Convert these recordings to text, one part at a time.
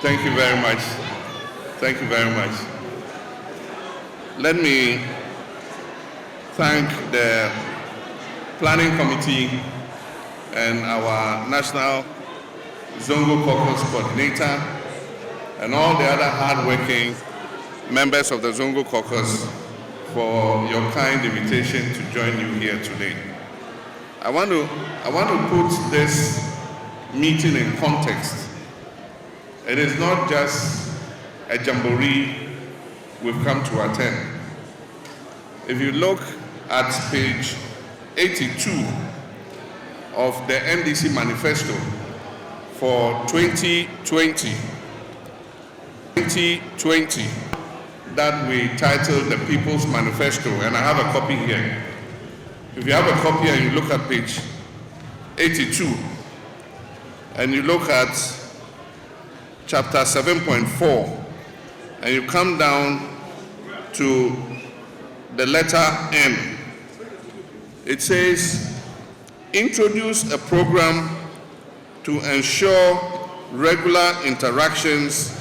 Thank you very much. Thank you very much. Let me thank the Planning Committee and our National Zongo Caucus Coordinator and all the other hard-working members of the Zongo Caucus for your kind invitation to join you here today. I want to put this meeting in context. It is not just a jamboree we've come to attend. If you look at page 82 of the NDC manifesto for 2020, that we titled the People's Manifesto, and I have a copy here. If you have a copy and you look at page 82, and you look at chapter 7.4, and you come down to the letter N, it says, introduce a program to ensure regular interactions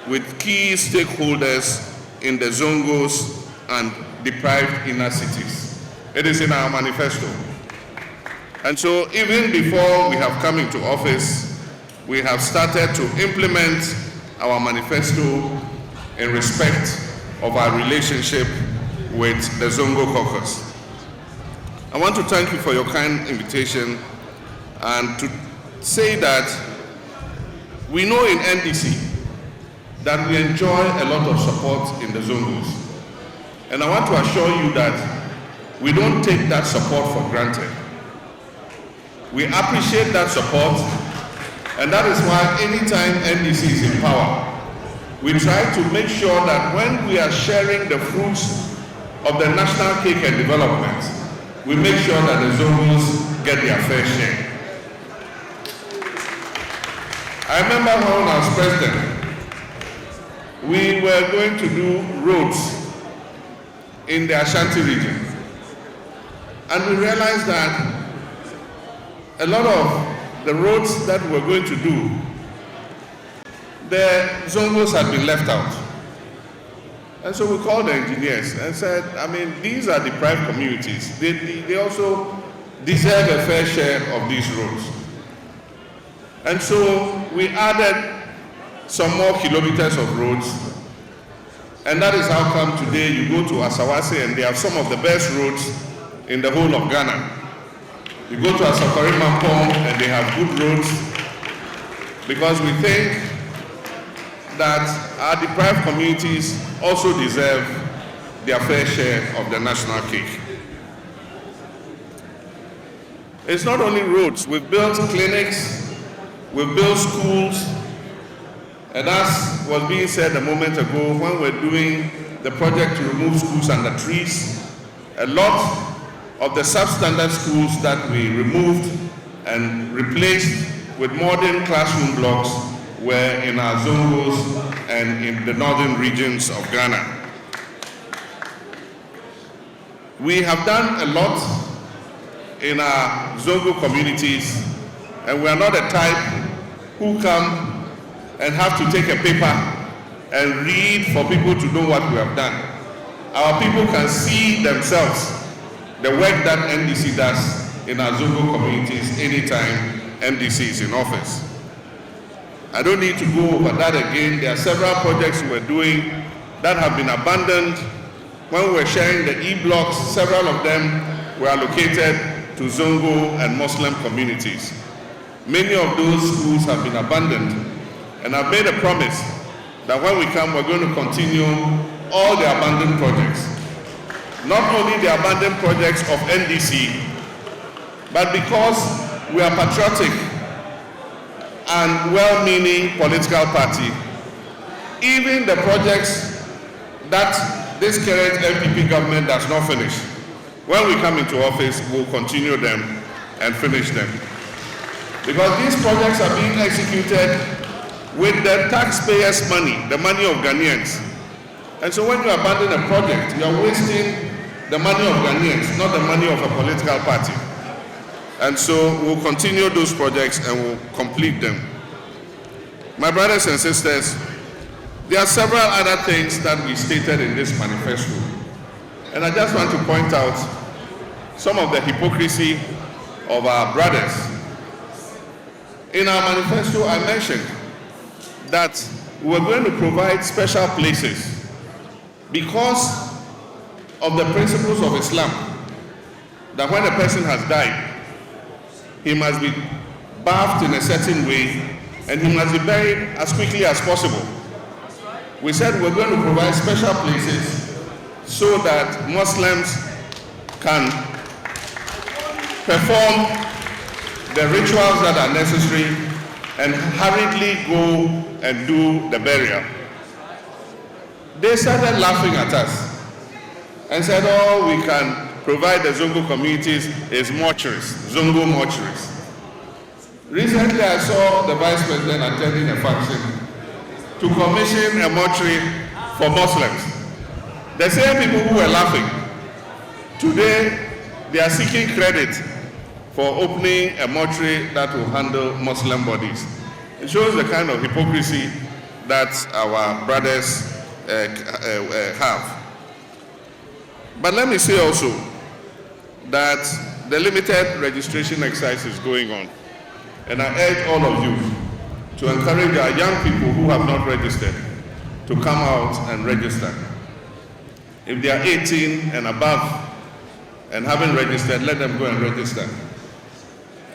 with key stakeholders in the Zongos and deprived inner cities. It is in our manifesto. And so even before we have come into office, we have started to implement our manifesto in respect of our relationship with the Zongo Caucus. I want to thank you for your kind invitation and to say that we know in NDC that we enjoy a lot of support in the Zongos. And I want to assure you that we don't take that support for granted. We appreciate that support, and that is why anytime NDC is in power, we try to make sure that when we are sharing the fruits of the national cake and development, we make sure that the Zongos get their fair share. I remember when I was president, we were going to do roads in the Ashanti region. And we realized that a lot of the roads that we were going to do, the Zongos had been left out. And so we called the engineers and said, I mean, these are deprived communities. They also deserve a fair share of these roads. And so we added some more kilometers of roads. And that is how come today you go to Asawase and they have some of the best roads in the whole of Ghana. You go to Asakori Mampong and they have good roads, because we think that our deprived communities also deserve their fair share of the national cake. It's not only roads. We've built clinics, we've built schools, and as was being said a moment ago, when we're doing the project to remove schools under trees, a lot of the substandard schools that we removed and replaced with modern classroom blocks were in our Zongos and in the northern regions of Ghana. We have done a lot in our Zongo communities, and we are not a type who come and have to take a paper and read for people to know what we have done. Our people can see themselves the work that NDC does in our Zongo communities anytime NDC is in office. I don't need to go over that again. There are several projects we're doing that have been abandoned. When we were sharing the E-blocks, several of them were allocated to Zongo and Muslim communities. Many of those schools have been abandoned. And I've made a promise that when we come, we're going to continue all the abandoned projects. Not only the abandoned projects of NDC, but because we are patriotic and well-meaning political party, even the projects that this current MPP government does not finish, when we come into office, we'll continue them and finish them. Because these projects are being executed with the taxpayers' money, the money of Ghanaians. And so when you abandon a project, you are wasting the money of Ghanaians, not the money of a political party. And so we'll continue those projects and we'll complete them. My brothers and sisters, there are several other things that we stated in this manifesto. And I just want to point out some of the hypocrisy of our brothers. In our manifesto, I mentioned that we were going to provide special places because of the principles of Islam, that when a person has died, he must be bathed in a certain way and he must be buried as quickly as possible. We said we're going to provide special places so that Muslims can perform the rituals that are necessary and hurriedly go and do the burial. They started laughing at us and said, all we can provide the Zongo communities is mortuaries, Zongo mortuaries. Recently, I saw the Vice President attending a function to commission a mortuary for Muslims. The same people who were laughing, today they are seeking credit for opening a mortuary that will handle Muslim bodies. It shows the kind of hypocrisy that our brothers have. But let me say also that the limited registration exercise is going on. And I urge all of you to encourage our young people who have not registered to come out and register. If they are 18 and above and haven't registered, let them go and register.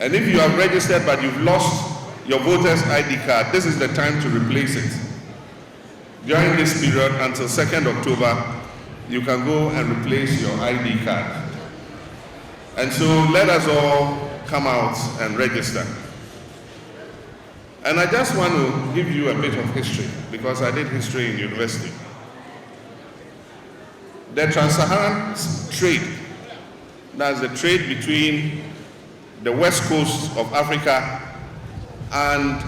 And if you have registered but you've lost your voter's ID card, this is the time to replace it. During this period until 2nd October, you can go and replace your ID card. And so let us all come out and register. And I just want to give you a bit of history, because I did history in university. The trans-Saharan trade, that's the trade between the west coast of Africa and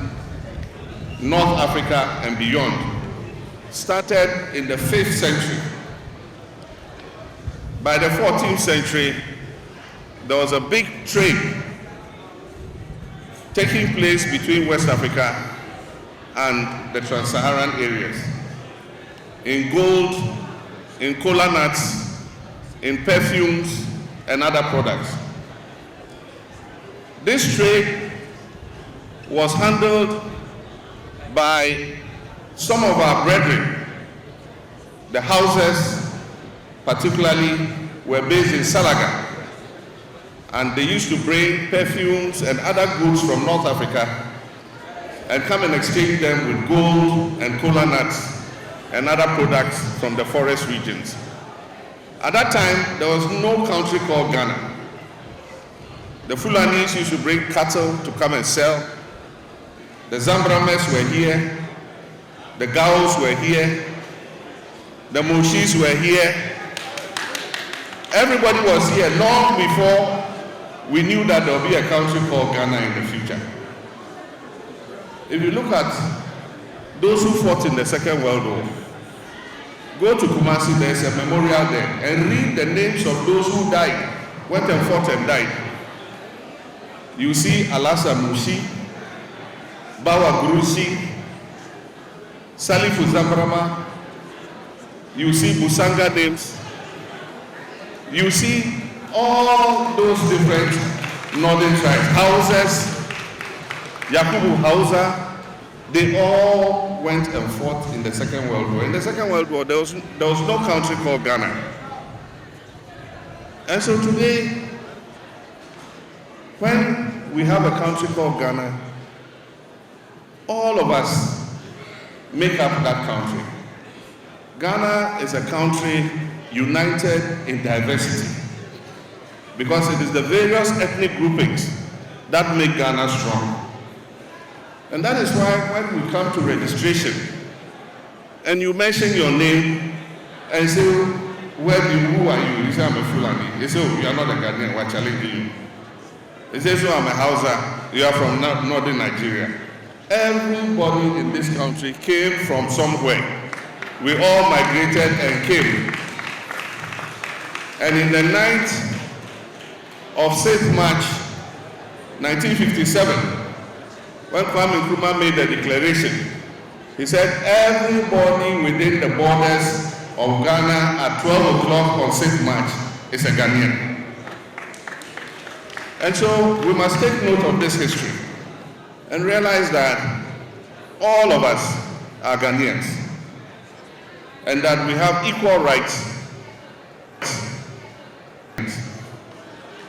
North Africa and beyond, started in the 5th century. By the 14th century, there was a big trade taking place between West Africa and the trans-Saharan areas, in gold, in cola nuts, in perfumes, and other products. This trade was handled by some of our brethren. The houses, particularly, were based in Salaga, and they used to bring perfumes and other goods from North Africa and come and exchange them with gold and cola nuts and other products from the forest regions. At that time, there was no country called Ghana. The Fulanis used to bring cattle to come and sell. The Zambrames were here. The Gaos were here. The Moshis were here. Everybody was here long before we knew that there would be a country called Ghana in the future. If you look at those who fought in the Second World War, go to Kumasi, there's a memorial there, and read the names of those who died, went and fought and died. You see Alasa Mushi, Bawa Gurushi, Salifu Zambrama, you see Busanga names, you see all those different northern tribes, Hausas, Yakubu Hausa, they all went and fought in the Second World War. In the Second World War, there was no country called Ghana. And so today, when we have a country called Ghana, all of us make up that country. Ghana is a country united in diversity, because it is the various ethnic groupings that make Ghana strong. And that is why when we come to registration and you mention your name and say, who are you? You say, I'm a Fulani. You say, oh, you are not a Ghanaian, we're challenging you. You say, so I'm a Hausa, you are from northern Nigeria. Everybody in this country came from somewhere. We all migrated and came. And in the night of 6th March 1957, when Kwame Nkrumah made the declaration, he said everybody within the borders of Ghana at 12 o'clock on 6th March is a Ghanaian. And so we must take note of this history and realize that all of us are Ghanaians and that we have equal rights.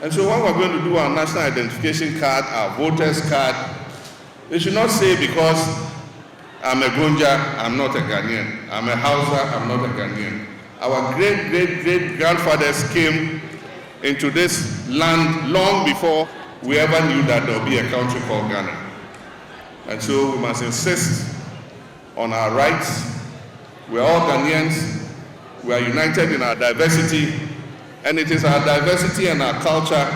And so when we're going to do our national identification card, our voters card, we should not say because I'm a Gonja, I'm not a Ghanaian. I'm a Hausa, I'm not a Ghanaian. Our great-great-great-grandfathers came into this land long before we ever knew that there would be a country called Ghana. And so we must insist on our rights. We're all Ghanaians. We are united in our diversity. And it is our diversity and our culture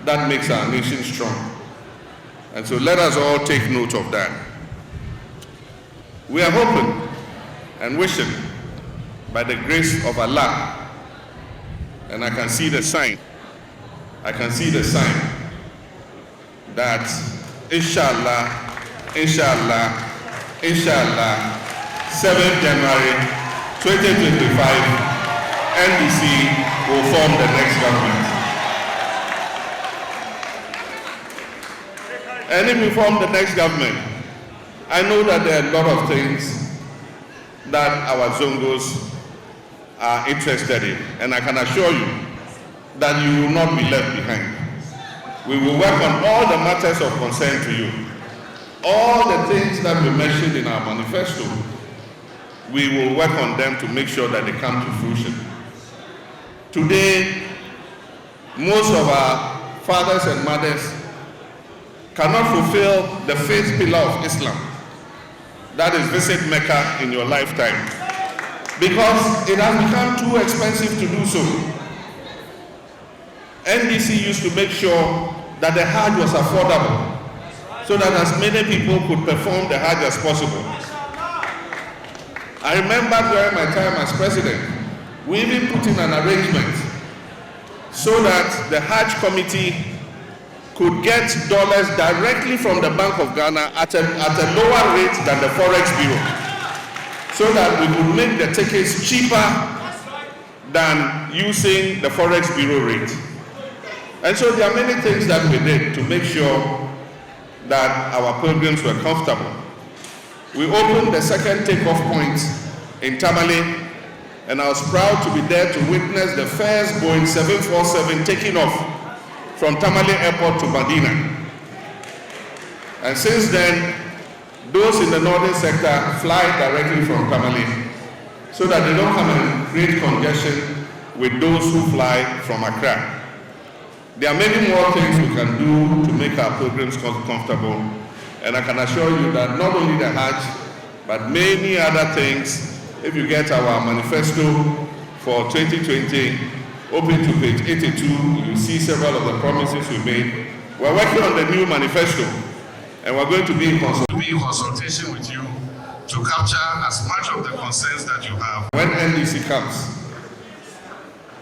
that makes our nation strong. And so let us all take note of that. We are hoping and wishing by the grace of Allah, and I can see the sign, that inshallah, 7th January 2025, NDC will form the next government. And if we form the next government, I know that there are a lot of things that our Zongos are interested in, and I can assure you that you will not be left behind. We will work on all the matters of concern to you. All the things that we mentioned in our manifesto, we will work on them to make sure that they come to fruition. Today, most of our fathers and mothers cannot fulfill the fifth pillar of Islam. That is visit Mecca in your lifetime, because it has become too expensive to do so. NDC used to make sure that the Hajj was affordable, so that as many people could perform the Hajj as possible. I remember during my time as president, we even put in an arrangement so that the Hajj committee could get dollars directly from the Bank of Ghana at a lower rate than the Forex Bureau, so that we could make the tickets cheaper than using the Forex Bureau rate. And so there are many things that we did to make sure that our pilgrims were comfortable. We opened the second takeoff point in Tamale, and I was proud to be there to witness the first Boeing 747 taking off from Tamale Airport to Medina. And since then, those in the northern sector fly directly from Tamale, so that they don't come and create congestion with those who fly from Accra. There are many more things we can do to make our pilgrims comfortable, and I can assure you that not only the Hajj, but many other things. If you get our manifesto for 2020, open to page 82, you see several of the promises we made. We're working on the new manifesto, and we're going to be in consultation with you to capture as much of the concerns that you have. When NDC comes,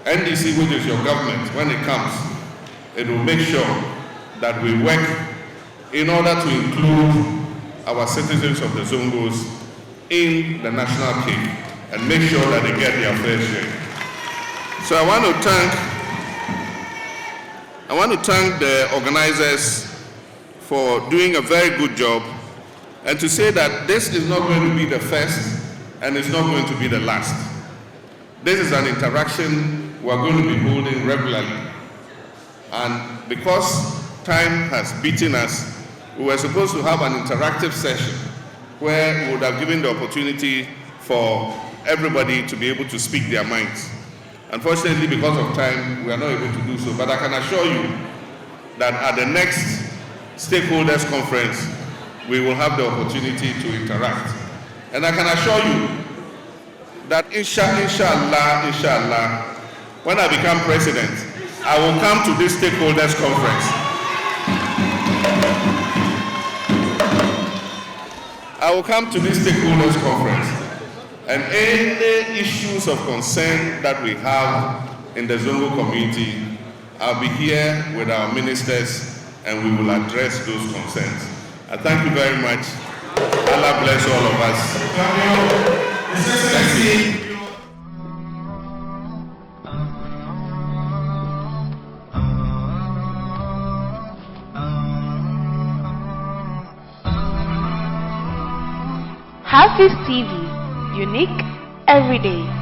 NDC, which is your government, when it comes, it will make sure that we work in order to include our citizens of the Zongos in the national cake and make sure that they get their fair share. So I want to thank the organizers for doing a very good job, and to say that this is not going to be the first and it's not going to be the last. This is an interaction we're going to be holding regularly. And because time has beaten us, we were supposed to have an interactive session where we would have given the opportunity for everybody to be able to speak their minds. Unfortunately, because of time, we are not able to do so. But I can assure you that at the next stakeholders conference, we will have the opportunity to interact. And I can assure you that inshallah, when I become president, I will come to this stakeholders conference. I will come to this stakeholders conference, and any issues of concern that we have in the Zongo community, I'll be here with our ministers and we will address those concerns. I thank you very much. Allah bless all of us. Thank you. HAFIZ TV, unique every day.